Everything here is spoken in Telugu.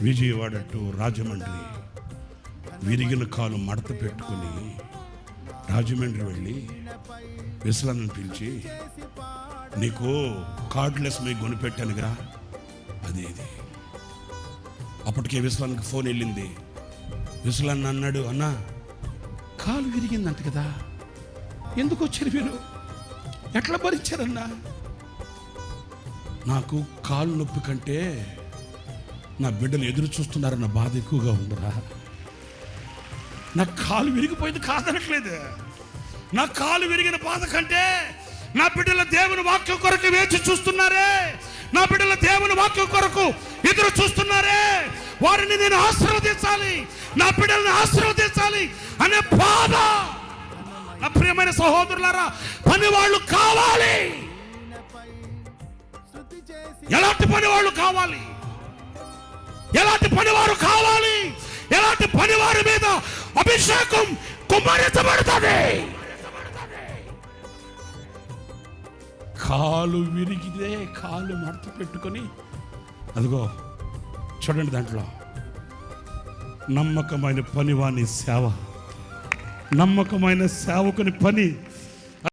విజయవాడ టు రాజమండ్రి విరిగిన కాలు మడత పెట్టుకుని రాజమండ్రి వెళ్ళి విశ్లాన్ని పిలిచి, నీకు కార్డ్లెస్ మీ కొనిపెట్టానుగా అది. అప్పటికే విశ్లానికి ఫోన్ వెళ్ళింది. విశ్లాన్ని అన్నాడు, అన్నా కాలు విరిగిందంట కదా, ఎందుకు వచ్చారు మీరు, ఎట్లా భరించారన్నా? నాకు కాలు నొప్పి కంటే నా బిడ్డలు ఎదురు చూస్తున్నారన్న బాధ ఎక్కువగా ఉందిరా. నా కాలు విరిగిపోయింది కాదనట్లేదు, నా కాలు విరిగిన బాధ కంటే నా బిడ్డల దేవుని వాక్యం కొరకు వేచి చూస్తున్నారే, నా బిడ్డల దేవుని వాక్యం కొరకు ఎదురు చూస్తున్నారే, వారిని నేను ఆశీర్వదించాలి, నా బిడ్డల్ని ఆశీర్వదించాలి అనే బాధ. నా ప్రియమైన సహోదరులారా, పని వాళ్ళు కావాలి. ఎలాంటి పని వాళ్ళు కావాలి, ఎలాంటి పనివారు కావాలి, ఎలాంటి పనివారి మీద అభిషేకం కుమ్మరించబడుతుంది. కాలు విరిగితే కాలు మడత పెట్టుకొని, అదిగో చూడండి, దాంట్లో నమ్మకమైన పనివాని సేవ, నమ్మకమైన సేవకుని పని